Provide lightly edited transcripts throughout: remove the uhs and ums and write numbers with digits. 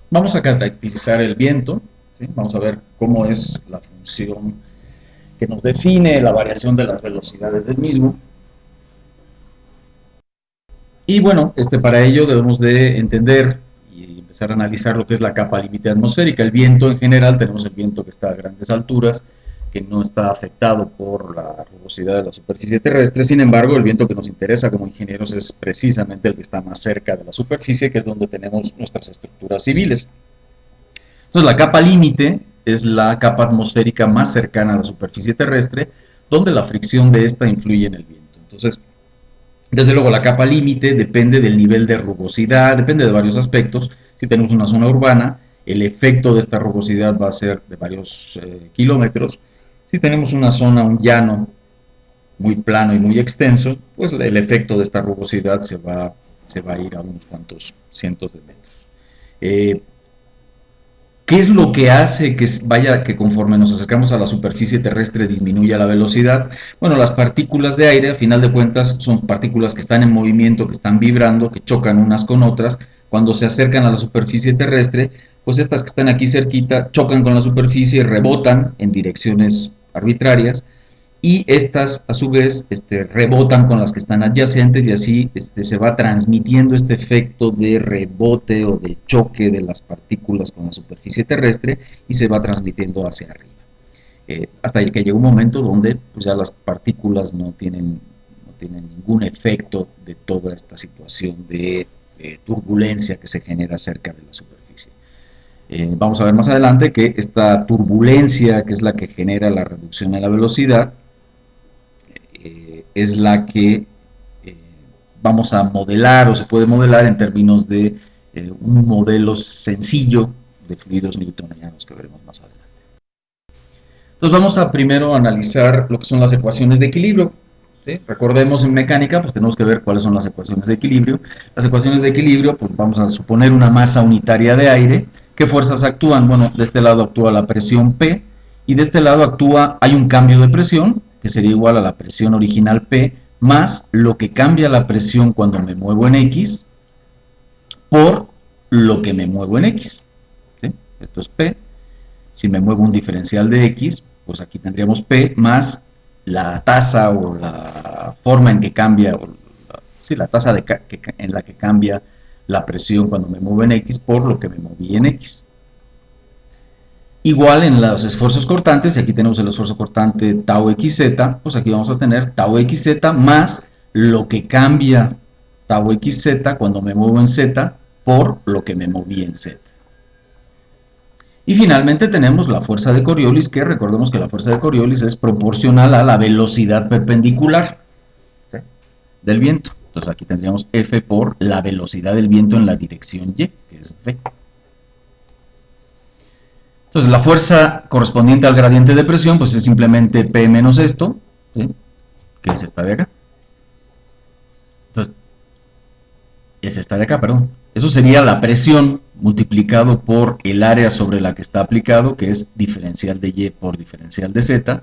Vamos a caracterizar el viento, ¿sí? Vamos a ver cómo es la función que nos define la variación de las velocidades del mismo. Y bueno, para ello debemos de entender y empezar a analizar lo que es la capa límite atmosférica. El viento en general, tenemos el viento que está a grandes alturas, que no está afectado por la rugosidad de la superficie terrestre. Sin embargo, el viento que nos interesa como ingenieros es precisamente el que está más cerca de la superficie, que es donde tenemos nuestras estructuras civiles. Entonces, la capa límite es la capa atmosférica más cercana a la superficie terrestre, donde la fricción de esta influye en el viento. Entonces, desde luego, la capa límite depende del nivel de rugosidad, depende de varios aspectos. Si tenemos una zona urbana, el efecto de esta rugosidad va a ser de varios kilómetros. Si tenemos una zona, un llano muy plano y muy extenso, pues el efecto de esta rugosidad se va a ir a unos cuantos cientos de metros. ¿Qué es lo que hace que conforme nos acercamos a la superficie terrestre disminuya la velocidad? Bueno, las partículas de aire, a final de cuentas, son partículas que están en movimiento, que están vibrando, que chocan unas con otras. Cuando se acercan a la superficie terrestre, pues estas que están aquí cerquita chocan con la superficie, rebotan en direcciones arbitrarias y estas a su vez rebotan con las que están adyacentes y así se va transmitiendo este efecto de rebote o de choque de las partículas con la superficie terrestre y se va transmitiendo hacia arriba. Hasta que llega un momento donde pues, ya las partículas no tienen ningún efecto de toda esta situación de turbulencia que se genera cerca de la superficie. Vamos a ver más adelante que esta turbulencia, que es la que genera la reducción en la velocidad, es la que vamos a modelar o se puede modelar en términos de un modelo sencillo de fluidos newtonianos que veremos más adelante. Entonces vamos a primero analizar lo que son las ecuaciones de equilibrio. ¿Sí? Recordemos en mecánica, pues tenemos que ver cuáles son las ecuaciones de equilibrio. Las ecuaciones de equilibrio, pues vamos a suponer una masa unitaria de aire. ¿Qué fuerzas actúan? Bueno, de este lado actúa la presión P y de este lado hay un cambio de presión, que sería igual a la presión original P, más lo que cambia la presión cuando me muevo en X, por lo que me muevo en X. ¿Sí? Esto es P. Si me muevo un diferencial de X, pues aquí tendríamos P más la tasa o la forma en que cambia, la tasa en la que cambia la presión cuando me muevo en X por lo que me moví en X. Igual en los esfuerzos cortantes, y aquí tenemos el esfuerzo cortante tau xz, pues aquí vamos a tener tau xz más lo que cambia tau xz cuando me muevo en z por lo que me moví en z. Y finalmente tenemos la fuerza de Coriolis, que recordemos que la fuerza de Coriolis es proporcional a la velocidad perpendicular, ¿sí?, del viento. Entonces aquí tendríamos F por la velocidad del viento en la dirección Y, que es V. Entonces la fuerza correspondiente al gradiente de presión pues es simplemente P menos esto, ¿sí?, que es esta de acá. Entonces, es esta de acá, perdón. Eso sería la presión multiplicado por el área sobre la que está aplicado, que es diferencial de Y por diferencial de Z.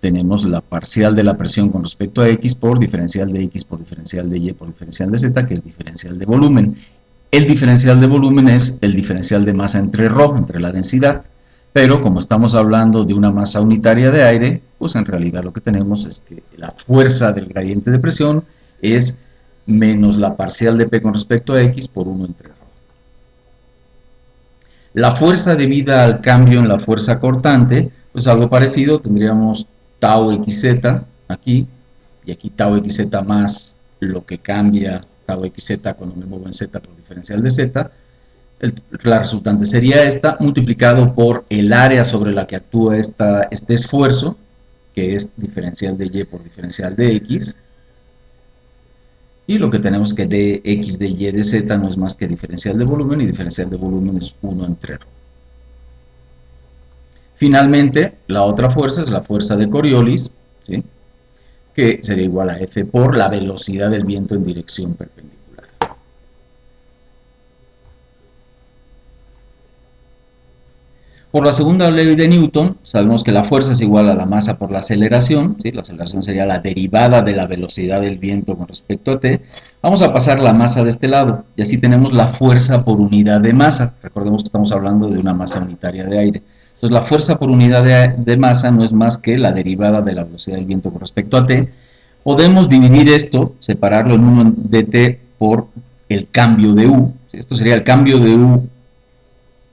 Tenemos la parcial de la presión con respecto a X por diferencial de X por diferencial de Y por diferencial de Z, que es diferencial de volumen. El diferencial de volumen es el diferencial de masa entre ρ, entre la densidad, pero como estamos hablando de una masa unitaria de aire, pues en realidad lo que tenemos es que la fuerza del gradiente de presión es menos la parcial de P con respecto a X por 1 entre ρ. La fuerza debida al cambio en la fuerza cortante, pues algo parecido, tendríamos tau xz aquí, y aquí tau xz más lo que cambia tau xz cuando me muevo en z por diferencial de z. La resultante sería esta, multiplicado por el área sobre la que actúa este esfuerzo, que es diferencial de Y por diferencial de X, y lo que tenemos que dx de Y de Z no es más que diferencial de volumen, y diferencial de volumen es 1 entre ρ. Finalmente, la otra fuerza es la fuerza de Coriolis, ¿sí?, que sería igual a F por la velocidad del viento en dirección perpendicular. Por la segunda ley de Newton, sabemos que la fuerza es igual a la masa por la aceleración, ¿sí? La aceleración sería la derivada de la velocidad del viento con respecto a t. Vamos a pasar la masa de este lado, y así tenemos la fuerza por unidad de masa. Recordemos que estamos hablando de una masa unitaria de aire. Entonces, la fuerza por unidad de masa no es más que la derivada de la velocidad del viento con respecto a t. Podemos dividir esto, separarlo en 1 dt por el cambio de u. Esto sería el cambio de u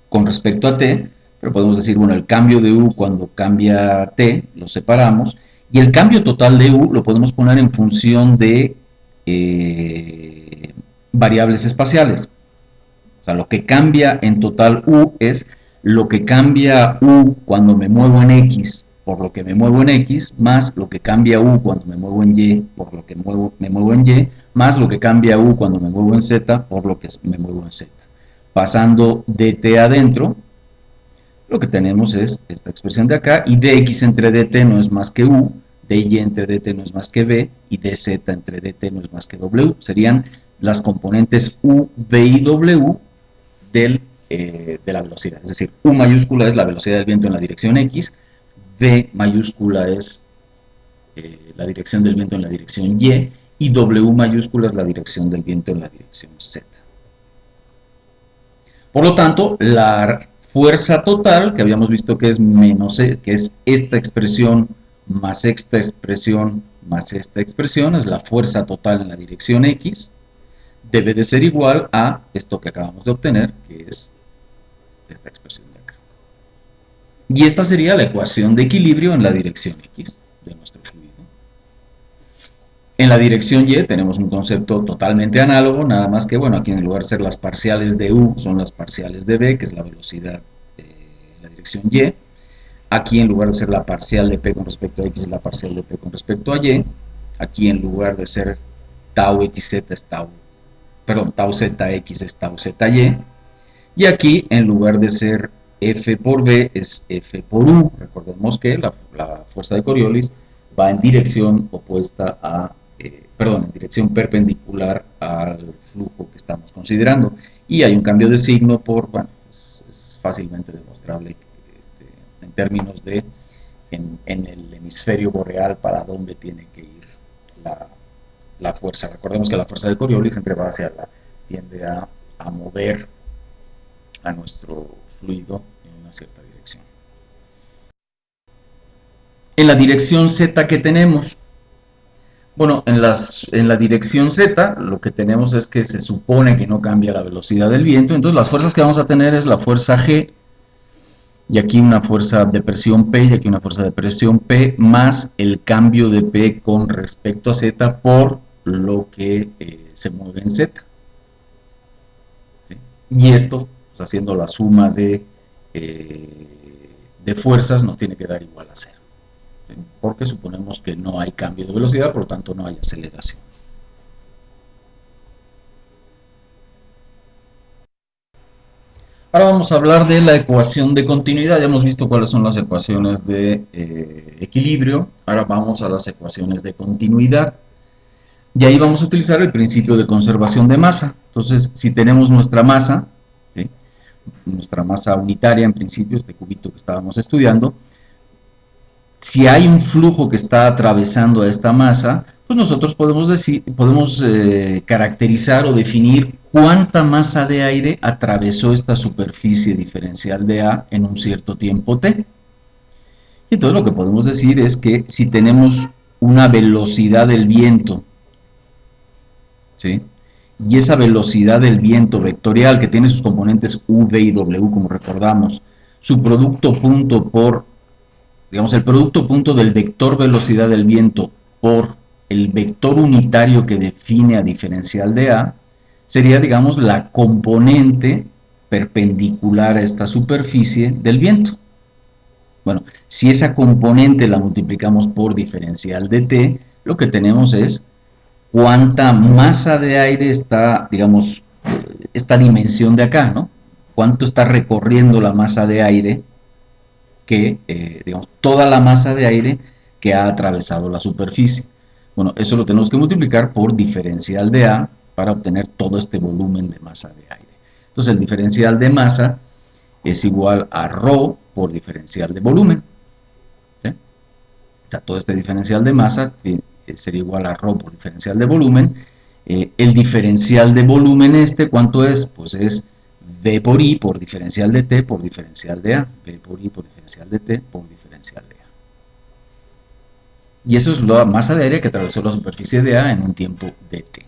con respecto a t, pero podemos decir, bueno, el cambio de u cuando cambia t, lo separamos, y el cambio total de u lo podemos poner en función de variables espaciales. O sea, lo que cambia en total u es lo que cambia u cuando me muevo en x por lo que me muevo en x, más lo que cambia u cuando me muevo en y por lo que me muevo en y, más lo que cambia u cuando me muevo en z por lo que me muevo en z. Pasando dt adentro, lo que tenemos es esta expresión de acá, y dx entre dt no es más que u, dy entre dt no es más que v, y dz entre dt no es más que w. Serían las componentes u, v y w de la velocidad. Es decir, u mayúscula es la velocidad del viento en la dirección x, v mayúscula es la dirección del viento en la dirección y w mayúscula es la dirección del viento en la dirección z. Por lo tanto, la fuerza total, que habíamos visto que es menos, que es esta expresión más esta expresión más esta expresión, es la fuerza total en la dirección x, debe de ser igual a esto que acabamos de obtener, que es esta expresión de acá. Y esta sería la ecuación de equilibrio en la dirección x de nuestro fluido. En la dirección y tenemos un concepto totalmente análogo, nada más que, bueno, aquí en lugar de ser las parciales de u, son las parciales de v, que es la velocidad en la dirección y. Aquí en lugar de ser la parcial de p con respecto a x, es la parcial de p con respecto a y. Aquí en lugar de ser tau xz es tau zx es tau zy. Y aquí en lugar de ser F por V es F por U. Recordemos que la fuerza de Coriolis va en dirección opuesta a, en dirección perpendicular al flujo que estamos considerando. Y hay un cambio de signo por, bueno, es fácilmente demostrable en términos de en el hemisferio boreal para dónde tiene que ir la fuerza. Recordemos que la fuerza de Coriolis siempre va hacia tiende a mover a nuestro fluido en una cierta dirección. En la dirección z, ¿qué tenemos? Bueno, en la dirección z lo que tenemos es que se supone que no cambia la velocidad del viento, entonces las fuerzas que vamos a tener es la fuerza G, y aquí una fuerza de presión P, y aquí una fuerza de presión P, más el cambio de P con respecto a z por lo que se mueve en z. ¿Sí? Y esto, pues, haciendo la suma de fuerzas, nos tiene que dar igual a 0. ¿Sí? Porque suponemos que no hay cambio de velocidad, por lo tanto no hay aceleración. Ahora vamos a hablar de la ecuación de continuidad. Ya hemos visto cuáles son las ecuaciones de equilibrio. Ahora vamos a las ecuaciones de continuidad. Y ahí vamos a utilizar el principio de conservación de masa. Entonces, si tenemos nuestra masa, ¿sí? Nuestra masa unitaria en principio, este cubito que estábamos estudiando, si hay un flujo que está atravesando a esta masa, pues nosotros podemos caracterizar o definir cuánta masa de aire atravesó esta superficie diferencial de A en un cierto tiempo t. Y entonces lo que podemos decir es que si tenemos una velocidad del viento, ¿sí? Y esa velocidad del viento vectorial que tiene sus componentes u, v y w, como recordamos, su producto punto por, digamos, el producto punto del vector velocidad del viento por el vector unitario que define a diferencial de A, sería, digamos, la componente perpendicular a esta superficie del viento. Bueno, si esa componente la multiplicamos por diferencial de t, lo que tenemos es cuánta masa de aire está, digamos, esta dimensión de acá, ¿no? Cuánto está recorriendo la masa de aire que, digamos, toda la masa de aire que ha atravesado la superficie. Bueno, eso lo tenemos que multiplicar por diferencial de A para obtener todo este volumen de masa de aire. Entonces, el diferencial de masa es igual a ρ por diferencial de volumen. ¿Sí? O sea, todo este diferencial de masa sería igual a ρ por diferencial de volumen. El diferencial de volumen ¿cuánto es? Pues es V por I por diferencial de T por diferencial de A. V por I por diferencial de T por diferencial de A. Y eso es la masa de aire que atravesó la superficie de A en un tiempo de T.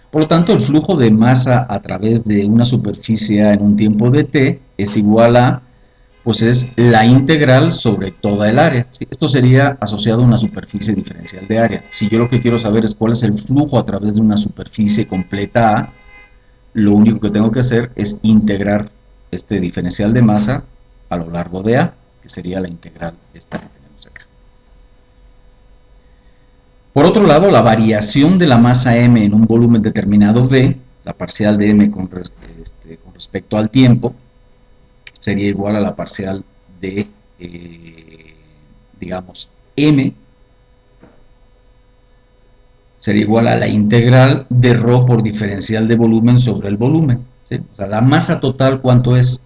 Por lo tanto, el flujo de masa a través de una superficie A en un tiempo de T es igual a, pues es la integral sobre toda el área. ¿Sí? Esto sería asociado a una superficie diferencial de área. Si yo lo que quiero saber es cuál es el flujo a través de una superficie completa A, lo único que tengo que hacer es integrar este diferencial de masa a lo largo de A, que sería la integral esta que tenemos acá. Por otro lado, la variación de la masa M en un volumen determinado V, la parcial de M con respecto al tiempo, sería igual a la parcial de, digamos, M, sería igual a la integral de ρ por diferencial de volumen sobre el volumen. ¿Sí? O sea, la masa total, ¿cuánto es?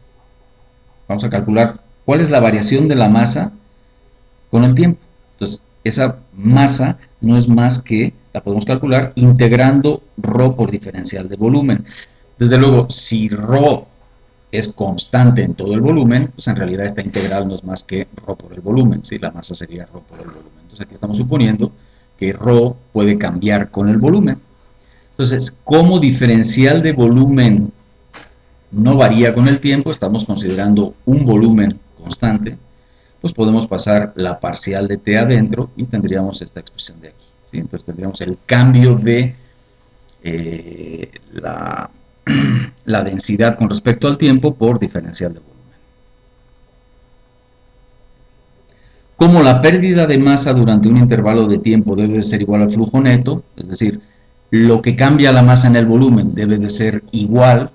Vamos a calcular cuál es la variación de la masa con el tiempo. Entonces, esa masa no es más que, la podemos calcular integrando ρ por diferencial de volumen. Desde luego, si ρ es constante en todo el volumen, pues en realidad esta integral no es más que ρ por el volumen, ¿sí? La masa sería ρ por el volumen. Entonces aquí estamos suponiendo que ρ puede cambiar con el volumen. Entonces, como diferencial de volumen no varía con el tiempo, estamos considerando un volumen constante, pues podemos pasar la parcial de t adentro y tendríamos esta expresión de aquí. ¿Sí? Entonces tendríamos el cambio de la densidad con respecto al tiempo por diferencial de volumen. Como la pérdida de masa durante un intervalo de tiempo debe de ser igual al flujo neto, es decir, lo que cambia la masa en el volumen debe de ser igual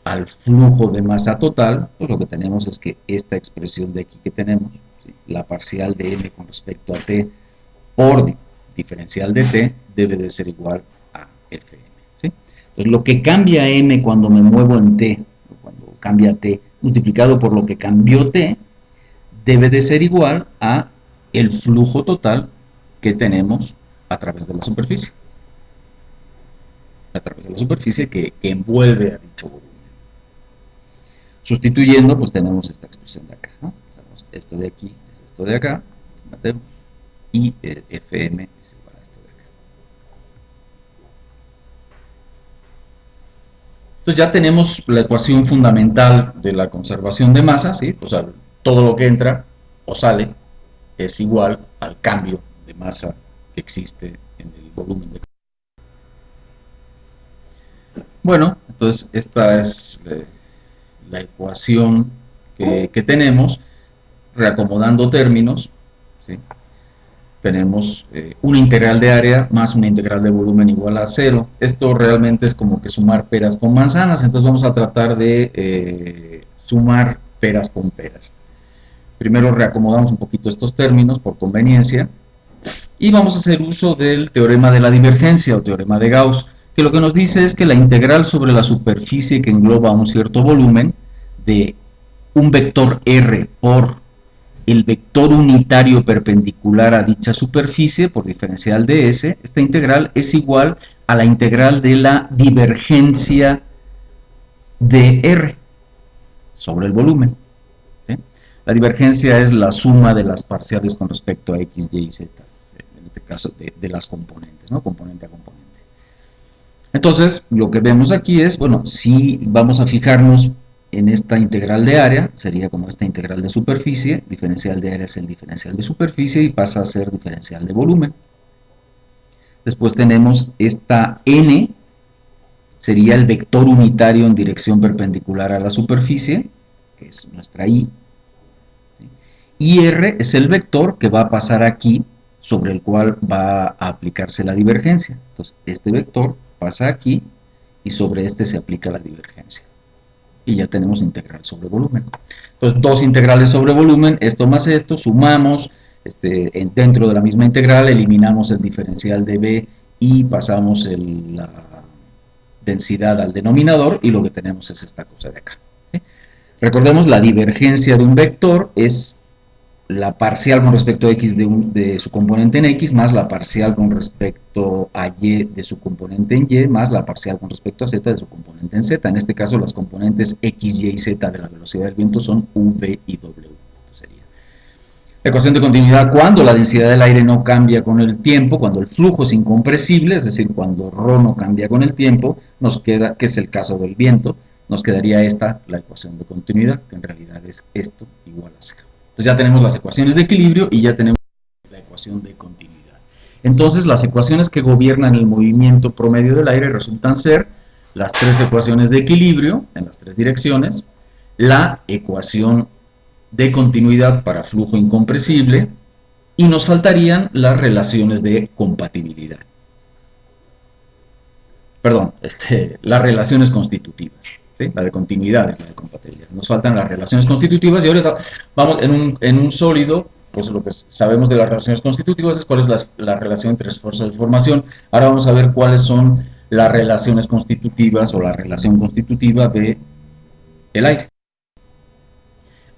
al flujo de masa total, pues lo que tenemos es que esta expresión de aquí que tenemos, ¿sí? La parcial de m con respecto a t por diferencial de t debe de ser igual a fm. ¿Sí? Entonces lo que cambia m cuando me muevo en t, cuando cambia t, multiplicado por lo que cambió t, debe de ser igual a el flujo total que tenemos a través de la superficie. A través de la superficie que envuelve a dicho volumen. Sustituyendo, pues tenemos esta expresión de acá, ¿no? Esto de aquí es esto de acá, matemos, y Fm es igual a esto de acá. Entonces ya tenemos la ecuación fundamental de la conservación de masa, ¿sí? O sea, todo lo que entra o sale es igual al cambio de masa que existe en el volumen de. Bueno, entonces esta es la ecuación que tenemos, reacomodando términos, ¿sí? Tenemos una integral de área más una integral de volumen igual a 0. Esto realmente es como que sumar peras con manzanas, entonces vamos a tratar de sumar peras con peras. Primero reacomodamos un poquito estos términos por conveniencia y vamos a hacer uso del teorema de la divergencia o teorema de Gauss, que lo que nos dice es que la integral sobre la superficie que engloba un cierto volumen de un vector R por el vector unitario perpendicular a dicha superficie por diferencial de S, esta integral es igual a la integral de la divergencia de R sobre el volumen. ¿Sí? La divergencia es la suma de las parciales con respecto a X, Y y Z, en este caso de las componentes, ¿no? Componente a componente. Entonces, lo que vemos aquí es, bueno, si vamos a fijarnos en esta integral de área, sería como esta integral de superficie, diferencial de área es el diferencial de superficie y pasa a ser diferencial de volumen. Después tenemos esta n, sería el vector unitario en dirección perpendicular a la superficie, que es nuestra i, y r es el vector que va a pasar aquí, sobre el cual va a aplicarse la divergencia. Entonces, este vector pasa aquí y sobre este se aplica la divergencia. Y ya tenemos integral sobre volumen. Entonces, dos integrales sobre volumen, esto más esto, sumamos, dentro de la misma integral eliminamos el diferencial de b y pasamos la densidad al denominador y lo que tenemos es esta cosa de acá. ¿Sí? Recordemos, la divergencia de un vector es la parcial con respecto a x de su componente en x más la parcial con respecto a y de su componente en y más la parcial con respecto a z de su componente en z. En este caso, las componentes x, y z de la velocidad del viento son u, v y w. Esto sería la ecuación de continuidad cuando la densidad del aire no cambia con el tiempo, cuando el flujo es incompresible, es decir, cuando ρ no cambia con el tiempo, nos queda, que es el caso del viento, nos quedaría esta, la ecuación de continuidad, que en realidad es esto igual a 0. Entonces ya tenemos las ecuaciones de equilibrio y ya tenemos la ecuación de continuidad. Entonces las ecuaciones que gobiernan el movimiento promedio del aire resultan ser las tres ecuaciones de equilibrio en las tres direcciones, la ecuación de continuidad para flujo incompresible y nos faltarían las relaciones de compatibilidad. Perdón, las relaciones constitutivas. ¿Sí? La de continuidad es la de compatibilidad. Nos faltan las relaciones constitutivas y ahora vamos en un sólido, pues lo que sabemos de las relaciones constitutivas es cuál es la relación entre esfuerzo y formación. Ahora vamos a ver cuáles son las relaciones constitutivas o la relación constitutiva del aire.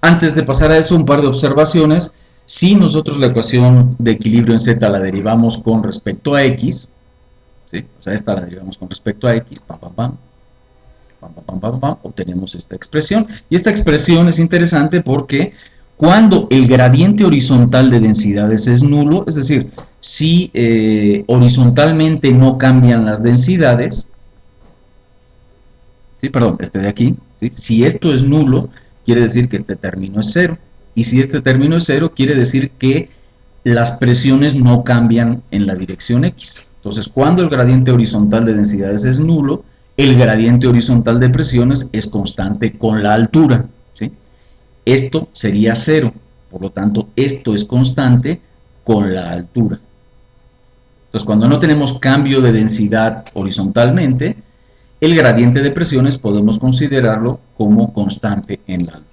Antes de pasar a eso, un par de observaciones. Si nosotros la ecuación de equilibrio en z la derivamos con respecto a x, ¿sí? O sea, esta la derivamos con respecto a x, obtenemos esta expresión. Y esta expresión es interesante porque cuando el gradiente horizontal de densidades es nulo, es decir, si horizontalmente no cambian las densidades, ¿sí? Perdón, de aquí, ¿sí? Si esto es nulo, quiere decir que este término es cero. Y si este término es cero, quiere decir que las presiones no cambian en la dirección x. Entonces, cuando el gradiente horizontal de densidades es nulo, el gradiente horizontal de presiones es constante con la altura, ¿sí? Esto sería cero, por lo tanto, esto es constante con la altura. Entonces, cuando no tenemos cambio de densidad horizontalmente, el gradiente de presiones podemos considerarlo como constante en la altura.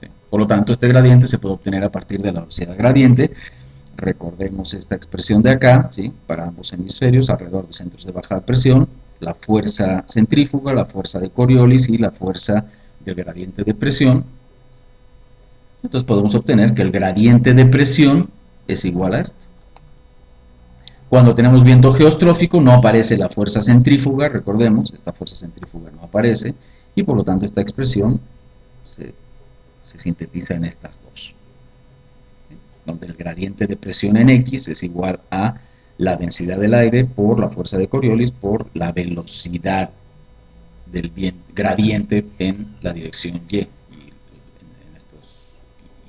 ¿Sí? Por lo tanto, este gradiente se puede obtener a partir de la velocidad gradiente. Recordemos esta expresión de acá, ¿sí? Para ambos hemisferios, alrededor de centros de baja presión, la fuerza centrífuga, la fuerza de Coriolis y la fuerza del gradiente de presión. Entonces podemos obtener que el gradiente de presión es igual a esto. Cuando tenemos viento geostrófico no aparece la fuerza centrífuga, recordemos, esta fuerza centrífuga no aparece, y por lo tanto esta expresión se sintetiza en estas dos, donde el gradiente de presión en X es igual a la densidad del aire por la fuerza de Coriolis por la velocidad del gradiente en la dirección Y, y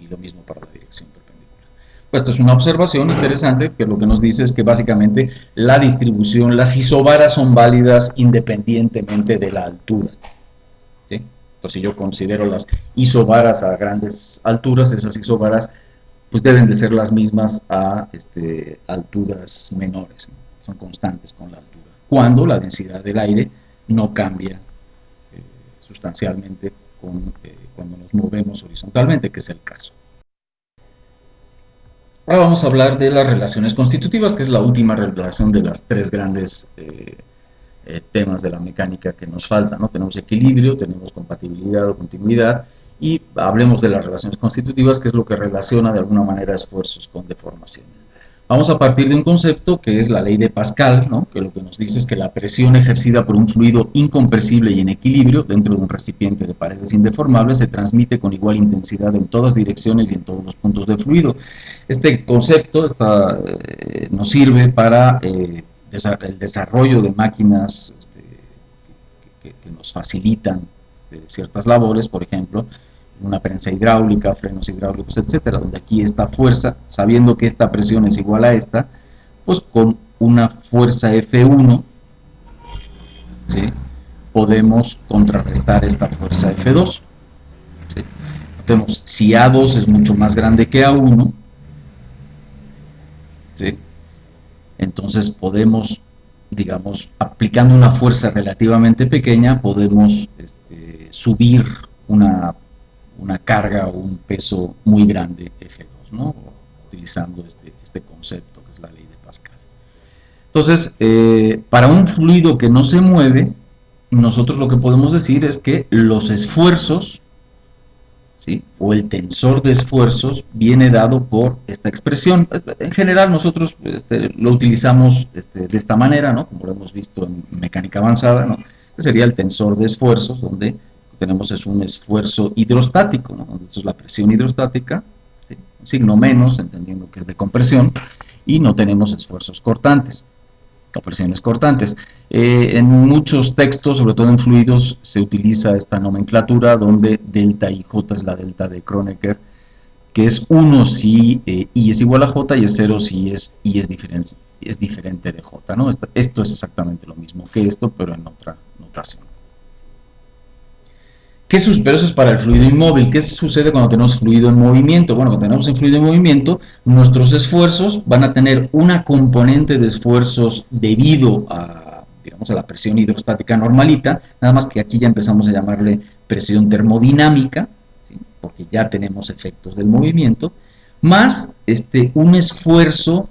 lo mismo para la dirección perpendicular. Pues esto es una observación interesante que lo que nos dice es que básicamente la distribución, las isobaras son válidas independientemente de la altura. ¿Sí? Entonces si yo considero las isobaras a grandes alturas, esas isobaras pues deben de ser las mismas a alturas menores, ¿no? Son constantes con la altura, cuando la densidad del aire no cambia sustancialmente cuando nos movemos horizontalmente, que es el caso. Ahora vamos a hablar de las relaciones constitutivas, que es la última relación de las tres grandes temas de la mecánica que nos faltan, ¿no? Tenemos equilibrio, tenemos compatibilidad o continuidad, y hablemos de las relaciones constitutivas, que es lo que relaciona de alguna manera esfuerzos con deformaciones. Vamos a partir de un concepto que es la ley de Pascal, ¿no? Que lo que nos dice es que la presión ejercida por un fluido incompresible y en equilibrio dentro de un recipiente de paredes indeformables se transmite con igual intensidad en todas direcciones y en todos los puntos del fluido. Este concepto nos sirve para el desarrollo de máquinas que nos facilitan ciertas labores, por ejemplo, una prensa hidráulica, frenos hidráulicos, etcétera, donde aquí esta fuerza, sabiendo que esta presión es igual a esta, pues con una fuerza F1, ¿sí? Podemos contrarrestar esta fuerza F2. ¿Sí? Entonces, si A2 es mucho más grande que A1, ¿sí? Entonces podemos, digamos, aplicando una fuerza relativamente pequeña, podemos subir una carga o un peso muy grande F2, ¿no? Utilizando este concepto que es la ley de Pascal. Entonces, para un fluido que no se mueve, nosotros lo que podemos decir es que los esfuerzos ¿sí? O el tensor de esfuerzos viene dado por esta expresión. En general nosotros lo utilizamos de esta manera, ¿no? Como lo hemos visto en mecánica avanzada, ¿no? Que sería el tensor de esfuerzos, donde tenemos es un esfuerzo hidrostático, ¿no? Entonces la presión hidrostática, ¿sí? Un signo menos, entendiendo que es de compresión, y no tenemos esfuerzos cortantes, o presiones cortantes. En muchos textos, sobre todo en fluidos, se utiliza esta nomenclatura donde delta y J es la delta de Kronecker, que es 1 si I es igual a J y es 0 si I es diferente de J, ¿no? Esto es exactamente lo mismo que esto, pero en otra notación. Pero eso es para el fluido inmóvil. ¿Qué sucede cuando tenemos fluido en movimiento? Bueno, cuando tenemos un fluido en movimiento, nuestros esfuerzos van a tener una componente de esfuerzos debido a, digamos, a la presión hidrostática normalita, nada más que aquí ya empezamos a llamarle presión termodinámica, ¿sí? Porque ya tenemos efectos del movimiento, más un esfuerzo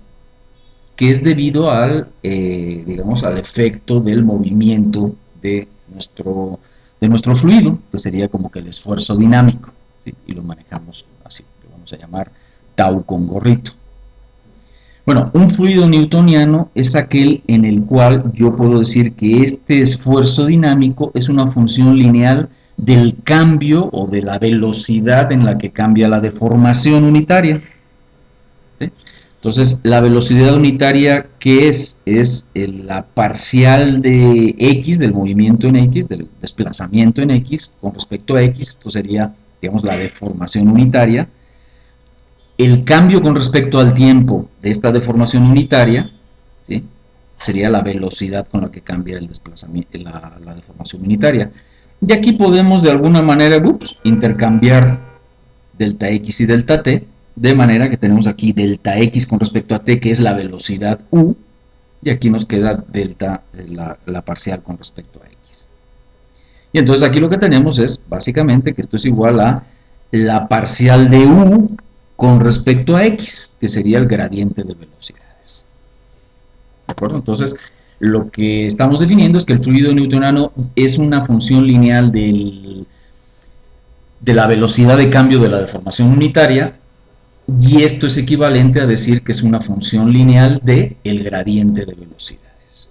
que es debido al, digamos, al efecto del movimiento de nuestro fluido, que sería como que el esfuerzo dinámico, ¿sí? Y lo manejamos así, lo vamos a llamar tau con gorrito. Bueno, un fluido newtoniano es aquel en el cual yo puedo decir que este esfuerzo dinámico es una función lineal del cambio o de la velocidad en la que cambia la deformación unitaria, ¿sí? Entonces, la velocidad unitaria, ¿qué es? Es la parcial de X, del movimiento en X, del desplazamiento en X, con respecto a X. Esto sería, digamos, la deformación unitaria. El cambio con respecto al tiempo de esta deformación unitaria, ¿sí? Sería la velocidad con la que cambia el desplazamiento, la deformación unitaria. Y aquí podemos, de alguna manera, intercambiar delta X y delta T, de manera que tenemos aquí delta X con respecto a T, que es la velocidad U, y aquí nos queda delta, la parcial con respecto a X. Y entonces aquí lo que tenemos es, básicamente, que esto es igual a la parcial de U con respecto a X, que sería el gradiente de velocidades. ¿De acuerdo? Entonces, lo que estamos definiendo es que el fluido newtoniano es una función lineal de la velocidad de cambio de la deformación unitaria, y esto es equivalente a decir que es una función lineal del gradiente de velocidades.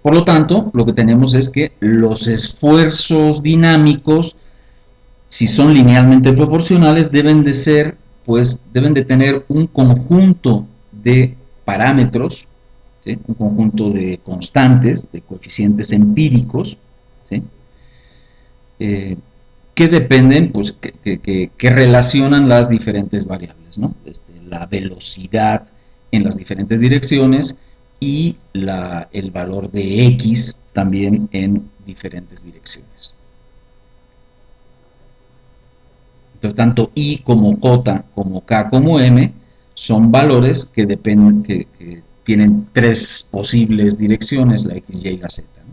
Por lo tanto, lo que tenemos es que los esfuerzos dinámicos, si son linealmente proporcionales, deben de tener un conjunto de parámetros, ¿sí? Un conjunto de constantes, de coeficientes empíricos, ¿sí? Que dependen, pues, que relacionan las diferentes variables, ¿no? La velocidad en las diferentes direcciones y el valor de X también en diferentes direcciones. Entonces, tanto I como J, como K, como M, son valores que tienen tres posibles direcciones, la X, Y y la Z, ¿no?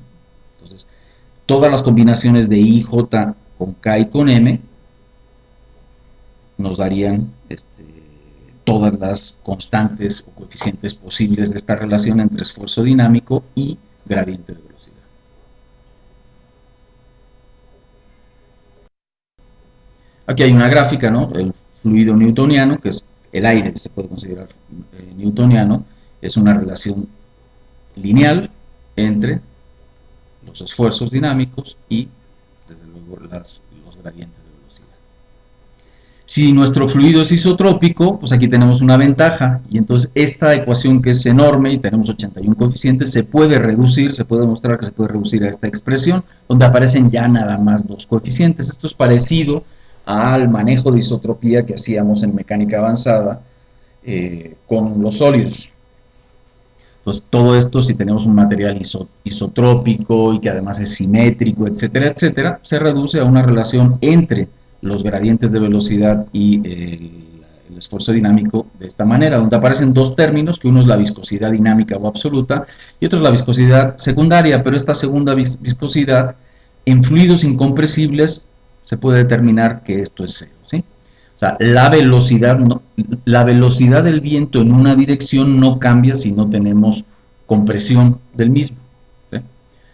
Entonces, todas las combinaciones de I, J, con K y con M nos darían todas las constantes o coeficientes posibles de esta relación entre esfuerzo dinámico y gradiente de velocidad. Aquí hay una gráfica, ¿no? El fluido newtoniano, que es el aire que se puede considerar newtoniano, es una relación lineal entre los esfuerzos dinámicos y, desde luego, los gradientes de velocidad. Si nuestro fluido es isotrópico, pues aquí tenemos una ventaja, y entonces esta ecuación, que es enorme y tenemos 81 coeficientes, se puede demostrar que se puede reducir a esta expresión, donde aparecen ya nada más dos coeficientes. Esto es parecido al manejo de isotropía que hacíamos en mecánica avanzada con los sólidos. Entonces, todo esto, si tenemos un material isotrópico y que además es simétrico, etcétera, etcétera, se reduce a una relación entre los gradientes de velocidad y el esfuerzo dinámico de esta manera, donde aparecen dos términos, que uno es la viscosidad dinámica o absoluta y otro es la viscosidad secundaria, pero esta segunda viscosidad en fluidos incompresibles se puede determinar que esto es cero, ¿sí? O sea, la velocidad del viento en una dirección no cambia si no tenemos compresión del mismo, ¿sí?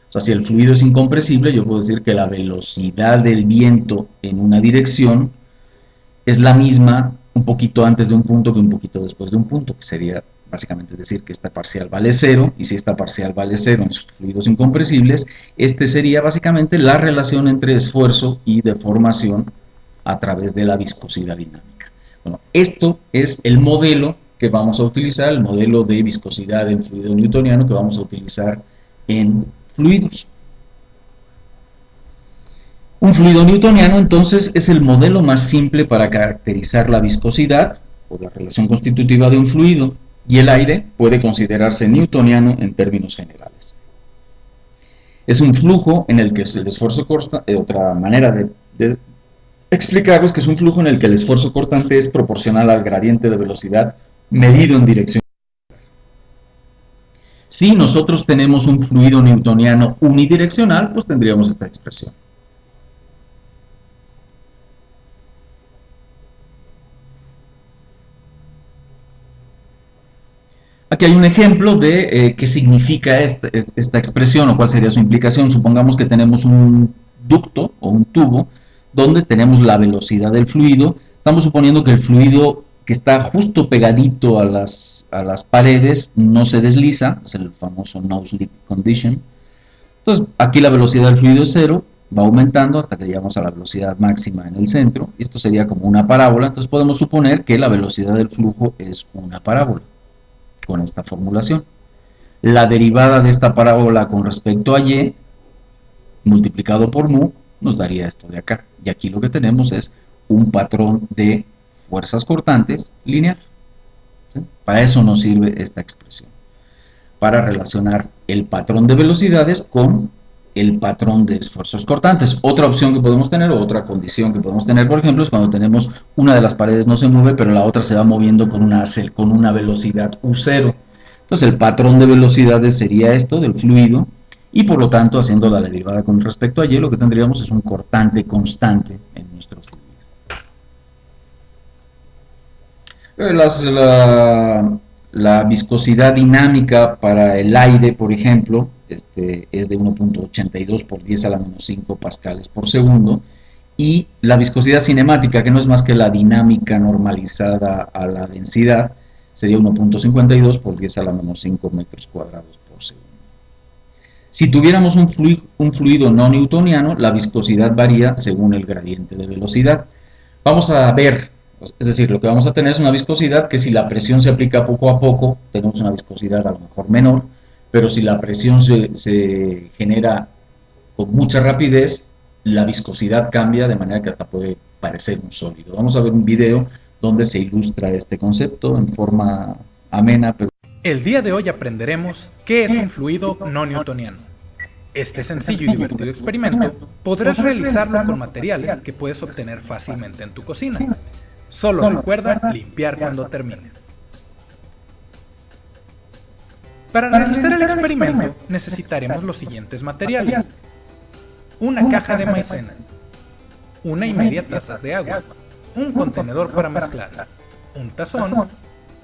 O sea, si el fluido es incompresible, yo puedo decir que la velocidad del viento en una dirección es la misma un poquito antes de un punto que un poquito después de un punto, que sería básicamente decir que esta parcial vale 0, y si esta parcial vale 0 en sus fluidos incompresibles, este sería básicamente la relación entre esfuerzo y deformación a través de la viscosidad dinámica. Bueno, esto es el modelo que vamos a utilizar, el modelo de viscosidad en fluido newtoniano que vamos a utilizar en fluidos. Un fluido newtoniano entonces es el modelo más simple para caracterizar la viscosidad o la relación constitutiva de un fluido, y el aire puede considerarse newtoniano en términos generales. Es un flujo en el que el esfuerzo constante, otra manera de explicarlo es que es un flujo en el que el esfuerzo cortante es proporcional al gradiente de velocidad medido en dirección. Si nosotros tenemos un fluido newtoniano unidireccional, pues tendríamos esta expresión. Aquí hay un ejemplo de qué significa esta expresión o cuál sería su implicación. Supongamos que tenemos un ducto o un tubo donde tenemos la velocidad del fluido. Estamos suponiendo que el fluido que está justo pegadito a las paredes no se desliza, es el famoso no slip condition. Entonces aquí la velocidad del fluido es 0, va aumentando hasta que llegamos a la velocidad máxima en el centro, y esto sería como una parábola. Entonces podemos suponer que la velocidad del flujo es una parábola con esta formulación. La derivada de esta parábola con respecto a y multiplicado por mu nos daría esto de acá, y aquí lo que tenemos es un patrón de fuerzas cortantes lineal. ¿Sí? Para eso nos sirve esta expresión, para relacionar el patrón de velocidades con el patrón de esfuerzos cortantes. Otra opción que podemos tener, o otra condición que podemos tener, por ejemplo, es cuando tenemos una de las paredes no se mueve, pero la otra se va moviendo con una velocidad U0. Entonces el patrón de velocidades sería esto del fluido, y por lo tanto, haciendo la derivada con respecto a y, lo que tendríamos es un cortante constante en nuestro fluido. La viscosidad dinámica para el aire, por ejemplo, es de 1.82 por 10 a la menos 5 pascales por segundo, y la viscosidad cinemática, que no es más que la dinámica normalizada a la densidad, sería 1.52 por 10 a la menos 5 metros cuadrados por segundo. Si tuviéramos un fluido no newtoniano, la viscosidad varía según el gradiente de velocidad. Vamos a ver, es decir, lo que vamos a tener es una viscosidad que, si la presión se aplica poco a poco, tenemos una viscosidad a lo mejor menor, pero si la presión se genera con mucha rapidez, la viscosidad cambia de manera que hasta puede parecer un sólido. Vamos a ver un video donde se ilustra este concepto en forma amena. El día de hoy aprenderemos qué es un fluido no newtoniano. Este sencillo y divertido experimento podrás realizarlo con materiales que puedes obtener fácilmente en tu cocina. Solo recuerda limpiar cuando termines. Para realizar el experimento necesitaremos los siguientes materiales: una caja de maicena, 1,5 tazas de agua, un contenedor para mezclar, un tazón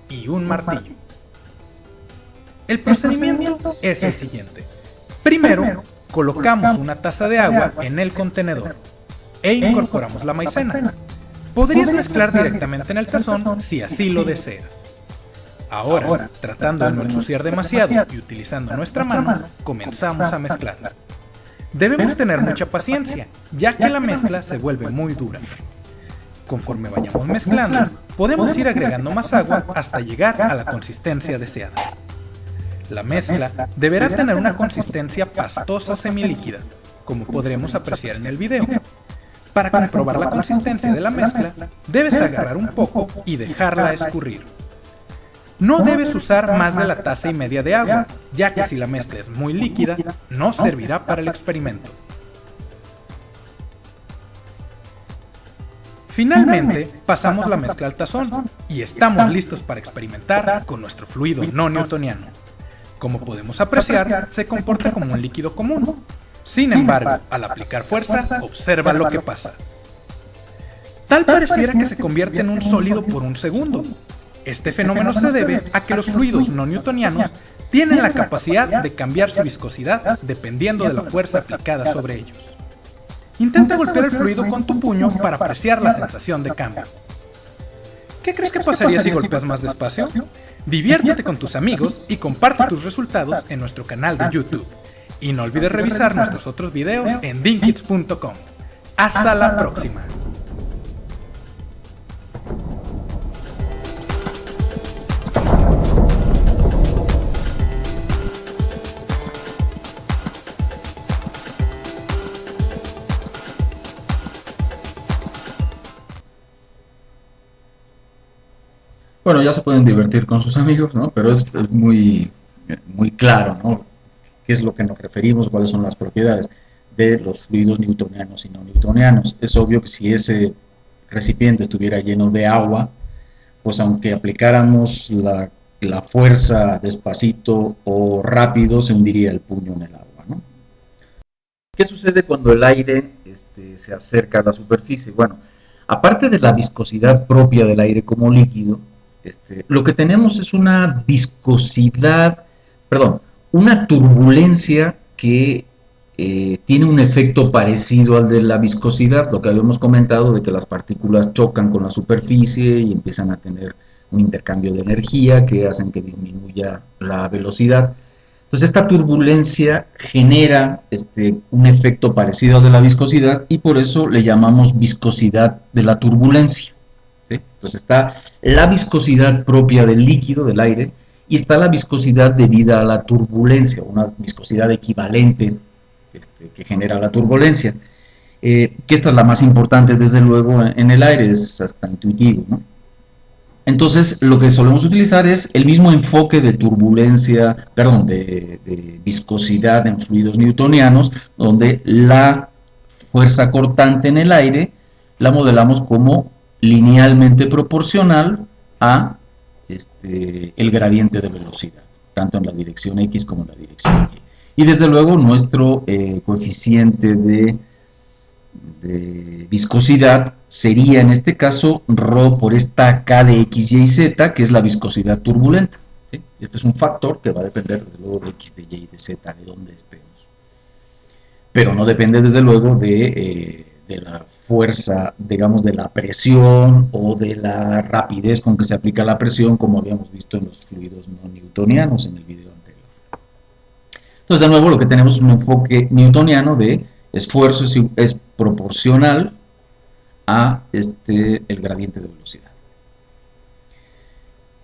y un martillo. El procedimiento es el siguiente. Primero, colocamos una taza de agua en el contenedor e incorporamos la maicena. Podrías mezclar directamente en el tazón si así lo deseas. Ahora, tratando de no ensuciar demasiado y utilizando nuestra mano, comenzamos a mezclar. Debemos tener mucha paciencia, ya que la mezcla se vuelve muy dura. Conforme vayamos mezclando, podemos ir agregando más agua hasta llegar a la consistencia deseada. La mezcla deberá tener una consistencia pastosa semilíquida, como podremos apreciar en el video. Para comprobar la consistencia de la mezcla, debes agarrar un poco y dejarla escurrir. No debes usar más de la 1,5 tazas de agua, ya que si la mezcla es muy líquida, no servirá para el experimento. Finalmente, pasamos la mezcla al tazón y estamos listos para experimentar con nuestro fluido no newtoniano. Como podemos apreciar, se comporta como un líquido común. Sin embargo, al aplicar fuerza, observa lo que pasa. Tal pareciera que se convierte en un sólido por un segundo. Este fenómeno se debe a que los fluidos no newtonianos tienen la capacidad de cambiar su viscosidad dependiendo de la fuerza aplicada sobre ellos. Intenta golpear el fluido con tu puño para apreciar la sensación de cambio. ¿Qué crees que pasaría si golpeas más despacio? Diviértete con tus amigos y comparte tus resultados en nuestro canal de YouTube. Y no olvides revisar nuestros otros videos en dinkids.com. ¡Hasta la próxima! Bueno, ya se pueden divertir con sus amigos, ¿no? Pero es muy claro, ¿no? ¿Qué es lo que nos referimos? ¿Cuáles son las propiedades de los fluidos newtonianos y no newtonianos? Es obvio que si ese recipiente estuviera lleno de agua, pues aunque aplicáramos la fuerza despacito o rápido, se hundiría el puño en el agua, ¿no? ¿Qué sucede cuando el aire se acerca a la superficie? Bueno, aparte de la viscosidad propia del aire como líquido, lo que tenemos es una una turbulencia que tiene un efecto parecido al de la viscosidad, lo que habíamos comentado de que las partículas chocan con la superficie y empiezan a tener un intercambio de energía que hacen que disminuya la velocidad. Entonces esta turbulencia genera un efecto parecido al de la viscosidad y por eso le llamamos viscosidad de la turbulencia. ¿Sí? Entonces está la viscosidad propia del líquido, del aire, y está la viscosidad debida a la turbulencia, una viscosidad equivalente que genera la turbulencia, que esta es la más importante desde luego en el aire, es hasta intuitivo, ¿no? Entonces lo que solemos utilizar es el mismo enfoque de turbulencia, de viscosidad en fluidos newtonianos, donde la fuerza cortante en el aire la modelamos como linealmente proporcional a el gradiente de velocidad, tanto en la dirección X como en la dirección Y. Y desde luego nuestro coeficiente de viscosidad sería en este caso ρ por esta K de X, Y y Z, que es la viscosidad turbulenta. ¿Sí? Este es un factor que va a depender desde luego de X, de Y y de Z, de donde estemos. Pero no depende desde luego de la fuerza, digamos, de la presión o de la rapidez con que se aplica la presión, como habíamos visto en los fluidos no newtonianos en el video anterior. Entonces, de nuevo, lo que tenemos es un enfoque newtoniano de esfuerzo es proporcional a el gradiente de velocidad.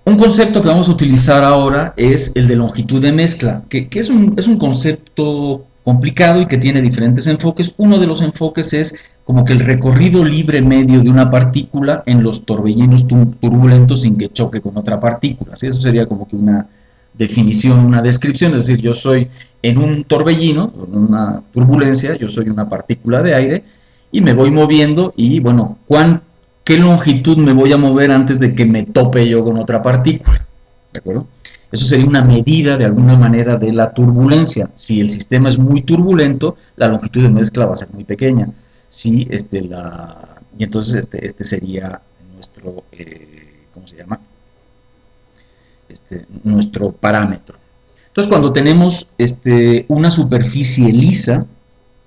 Un concepto que vamos a utilizar ahora es el de longitud de mezcla, que es un concepto complicado y que tiene diferentes enfoques. Uno de los enfoques es como que el recorrido libre medio de una partícula en los torbellinos turbulentos sin que choque con otra partícula. ¿Sí? Eso sería como que una definición, una descripción, es decir, yo soy en un torbellino, en una turbulencia, yo soy una partícula de aire y me voy moviendo y, bueno, ¿qué longitud me voy a mover antes de que me tope yo con otra partícula? ¿De acuerdo? Eso sería una medida de alguna manera de la turbulencia. Si el sistema es muy turbulento, la longitud de mezcla va a ser muy pequeña. Si y entonces este sería nuestro, ¿cómo se llama? Nuestro parámetro. Entonces, cuando tenemos una superficie lisa,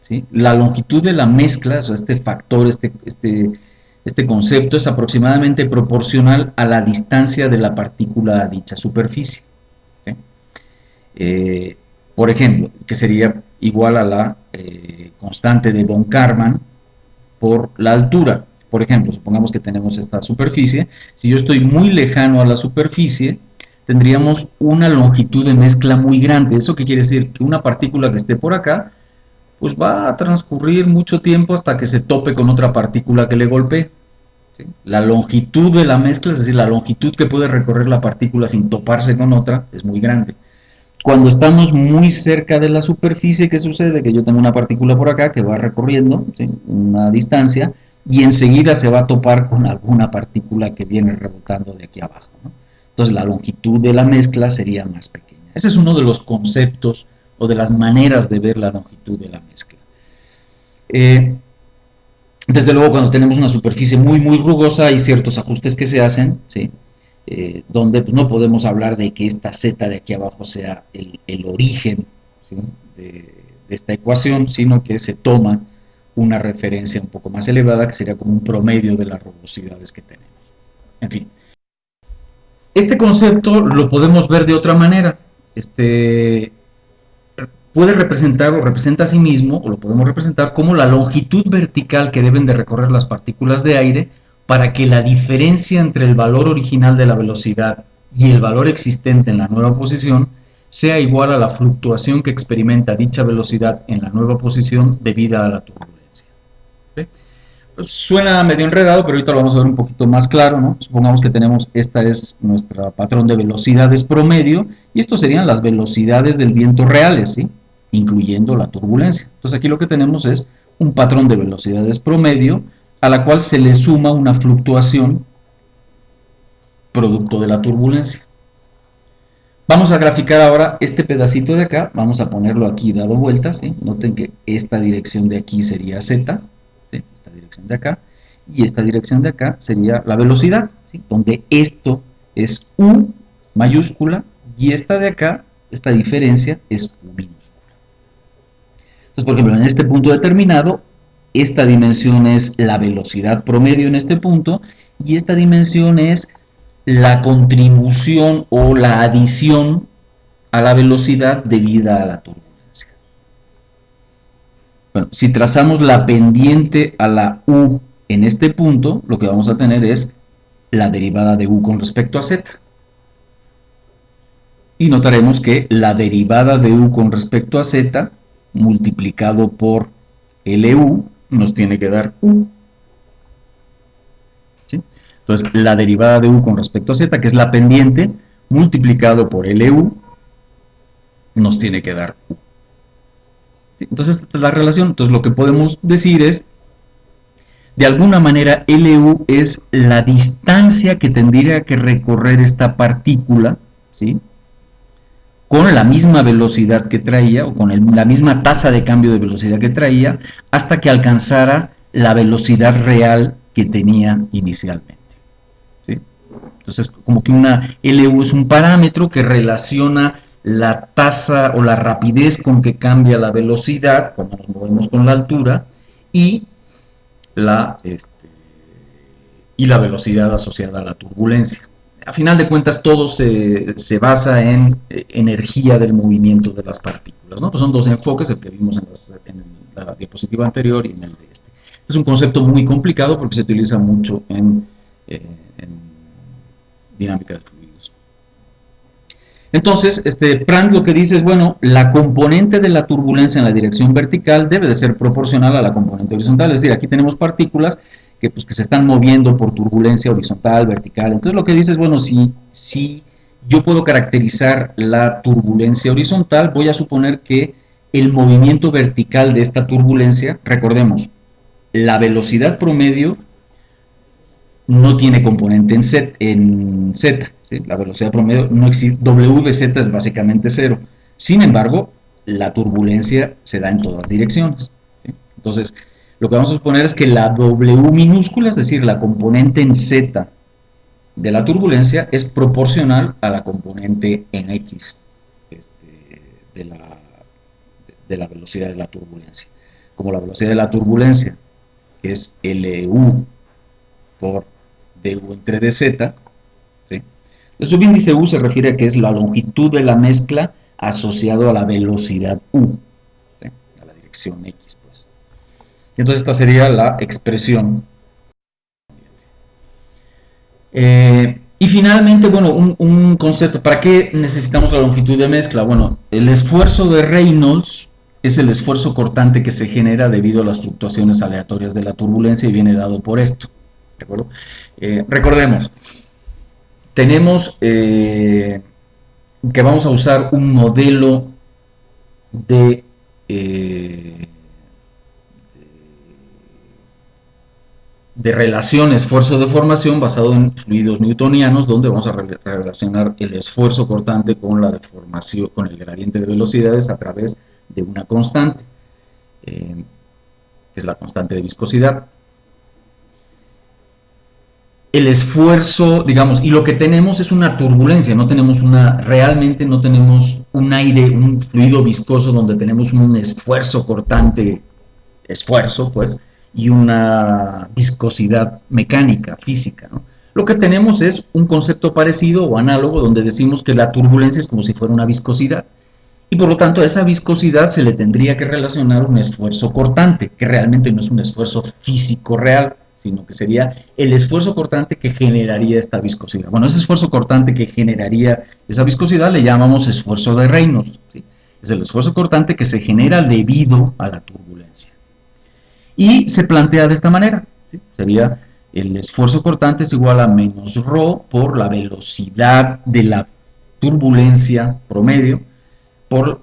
¿sí? La longitud de la mezcla, o sea, este factor, este concepto es aproximadamente proporcional a la distancia de la partícula a dicha superficie. ¿Sí? Por ejemplo, que sería igual a la constante de von Karman por la altura. Por ejemplo, supongamos que tenemos esta superficie. Si yo estoy muy lejano a la superficie, tendríamos una longitud de mezcla muy grande. ¿Eso qué quiere decir? Que una partícula que esté por acá, pues va a transcurrir mucho tiempo hasta que se tope con otra partícula que le golpee. ¿Sí? La longitud de la mezcla, es decir, la longitud que puede recorrer la partícula sin toparse con otra, es muy grande. Cuando estamos muy cerca de la superficie, ¿qué sucede? Que yo tengo una partícula por acá que va recorriendo, ¿sí?, una distancia y enseguida se va a topar con alguna partícula que viene rebotando de aquí abajo, ¿no? Entonces la longitud de la mezcla sería más pequeña. Ese es uno de los conceptos o de las maneras de ver la longitud de la mezcla. Desde luego, cuando tenemos una superficie muy rugosa hay ciertos ajustes que se hacen, ¿sí? donde pues, no podemos hablar de que esta z de aquí abajo sea el origen, ¿sí?, de esta ecuación, sino que se toma una referencia un poco más elevada, que sería como un promedio de las rugosidades que tenemos. En fin, este concepto lo podemos ver de otra manera. Puede representar o representa a sí mismo, o lo podemos representar como la longitud vertical que deben de recorrer las partículas de aire para que la diferencia entre el valor original de la velocidad y el valor existente en la nueva posición sea igual a la fluctuación que experimenta dicha velocidad en la nueva posición debida a la turbulencia. ¿Sí? Pues suena medio enredado, pero ahorita lo vamos a ver un poquito más claro, ¿no? Supongamos que tenemos, esta es nuestra patrón de velocidades promedio, y estos serían las velocidades del viento reales, ¿sí?, incluyendo la turbulencia. Entonces aquí lo que tenemos es un patrón de velocidades promedio a la cual se le suma una fluctuación producto de la turbulencia. Vamos a graficar ahora este pedacito de acá, vamos a ponerlo aquí dado vueltas, ¿sí? Noten que esta dirección de aquí sería z, ¿sí?, esta dirección de acá, y esta dirección de acá sería la velocidad, ¿sí?, donde esto es u mayúscula y esta de acá, esta diferencia, es u minúscula. Entonces, por ejemplo, en este punto determinado, esta dimensión es la velocidad promedio en este punto, y esta dimensión es la contribución o la adición a la velocidad debida a la turbulencia. Bueno, si trazamos la pendiente a la u en este punto, lo que vamos a tener es la derivada de u con respecto a z. Y notaremos que la derivada de u con respecto a z multiplicado por LU nos tiene que dar U. ¿Sí? Entonces, la derivada de U con respecto a Z, que es la pendiente, multiplicado por LU, nos tiene que dar U. ¿Sí? Entonces, esta es la relación. Entonces, lo que podemos decir es, de alguna manera, LU es la distancia que tendría que recorrer esta partícula, ¿sí?, con la misma velocidad que traía, o con la misma tasa de cambio de velocidad que traía, hasta que alcanzara la velocidad real que tenía inicialmente. ¿Sí? Entonces, como que una LU es un parámetro que relaciona la tasa o la rapidez con que cambia la velocidad, cuando nos movemos con la altura, y la velocidad asociada a la turbulencia. A final de cuentas, todo se basa en energía del movimiento de las partículas, ¿no? Pues son dos enfoques, el que vimos en la diapositiva anterior y en el de este. Este es un concepto muy complicado porque se utiliza mucho en dinámica de fluidos. Entonces, Planck lo que dice es, bueno, la componente de la turbulencia en la dirección vertical debe de ser proporcional a la componente horizontal, es decir, aquí tenemos partículas que se están moviendo por turbulencia horizontal, vertical. Entonces lo que dice es, bueno, si yo puedo caracterizar la turbulencia horizontal, voy a suponer que el movimiento vertical de esta turbulencia, recordemos, la velocidad promedio no tiene componente en z, ¿sí? La velocidad promedio no existe, W de z es básicamente cero. Sin embargo, la turbulencia se da en todas direcciones, ¿sí? Entonces, lo que vamos a suponer es que la W minúscula, es decir, la componente en Z de la turbulencia, es proporcional a la componente en X de la velocidad de la turbulencia. Como la velocidad de la turbulencia es LU por DU entre DZ, ¿sí? El subíndice U se refiere a que es la longitud de la mezcla asociado a la velocidad U, ¿sí?, a la dirección X. Entonces esta sería la expresión. Y finalmente, bueno, un concepto. ¿Para qué necesitamos la longitud de mezcla? Bueno, el esfuerzo de Reynolds es el esfuerzo cortante que se genera debido a las fluctuaciones aleatorias de la turbulencia y viene dado por esto. ¿De acuerdo? Recordemos, tenemos que vamos a usar un modelo de relación esfuerzo-deformación basado en fluidos newtonianos, donde vamos a relacionar el esfuerzo cortante con la deformación, con el gradiente de velocidades a través de una constante, que es la constante de viscosidad. el esfuerzo, digamos, y lo que tenemos es una turbulencia, realmente no tenemos un aire, un fluido viscoso donde tenemos un esfuerzo cortante, pues, y una viscosidad mecánica, física, ¿no? Lo que tenemos es un concepto parecido o análogo donde decimos que la turbulencia es como si fuera una viscosidad y por lo tanto a esa viscosidad se le tendría que relacionar un esfuerzo cortante, que realmente no es un esfuerzo físico real, sino que sería el esfuerzo cortante que generaría esta viscosidad. Bueno, ese esfuerzo cortante que generaría esa viscosidad le llamamos esfuerzo de Reynolds, ¿sí? Es el esfuerzo cortante que se genera debido a la turbulencia. Y se plantea de esta manera, ¿sí? Sería el esfuerzo cortante es igual a menos ρ por la velocidad de la turbulencia promedio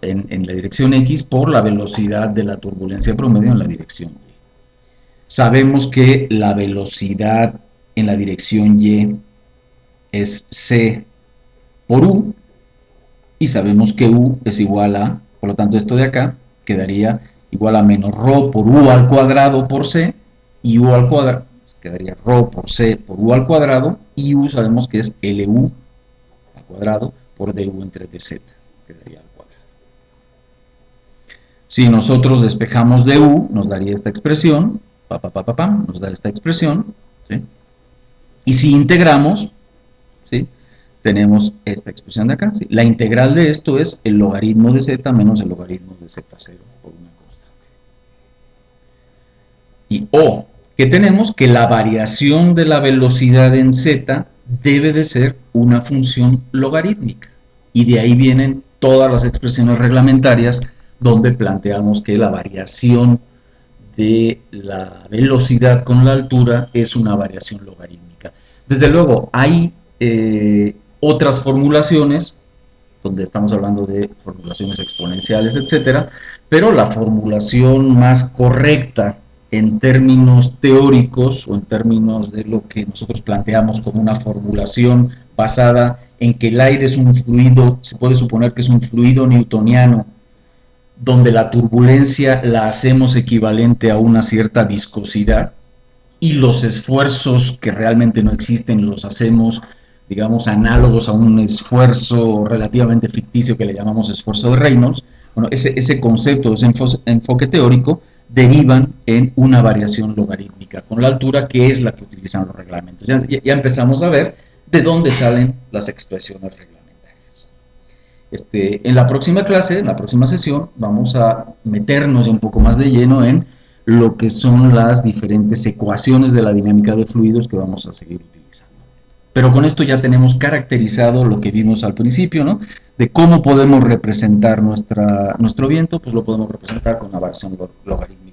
en la dirección X por la velocidad de la turbulencia promedio en la dirección Y. Sabemos que la velocidad en la dirección Y es C por U y sabemos que U es igual a, por lo tanto esto de acá quedaría igual a menos ρ por U al cuadrado por C y U al cuadrado, quedaría ρ por C por U al cuadrado y U sabemos que es LU al cuadrado por DU entre DZ, quedaría al cuadrado. Si nosotros despejamos DU nos daría esta expresión, nos da esta expresión, ¿sí? Y si integramos, ¿sí? Tenemos esta expresión de acá, ¿sí? La integral de esto es el logaritmo de z menos el logaritmo de z0 por una constante. Y o, que tenemos que la variación de la velocidad en z debe de ser una función logarítmica. Y de ahí vienen todas las expresiones reglamentarias donde planteamos que la variación de la velocidad con la altura es una variación logarítmica. Desde luego, hay otras formulaciones, donde estamos hablando de formulaciones exponenciales, etcétera, pero la formulación más correcta en términos teóricos o en términos de lo que nosotros planteamos como una formulación basada en que el aire es un fluido, se puede suponer que es un fluido newtoniano, donde la turbulencia la hacemos equivalente a una cierta viscosidad y los esfuerzos que realmente no existen los hacemos, digamos, análogos a un esfuerzo relativamente ficticio que le llamamos esfuerzo de Reynolds. Bueno, ese concepto, ese enfoque teórico derivan en una variación logarítmica con la altura, que es la que utilizan los reglamentos. Ya empezamos a ver de dónde salen las expresiones reglamentarias. En la próxima clase, en la próxima sesión, vamos a meternos un poco más de lleno en lo que son las diferentes ecuaciones de la dinámica de fluidos que vamos a seguir utilizando. Pero con esto ya tenemos caracterizado lo que vimos al principio, ¿no? De cómo podemos representar nuestro viento, pues lo podemos representar con una variación logarítmica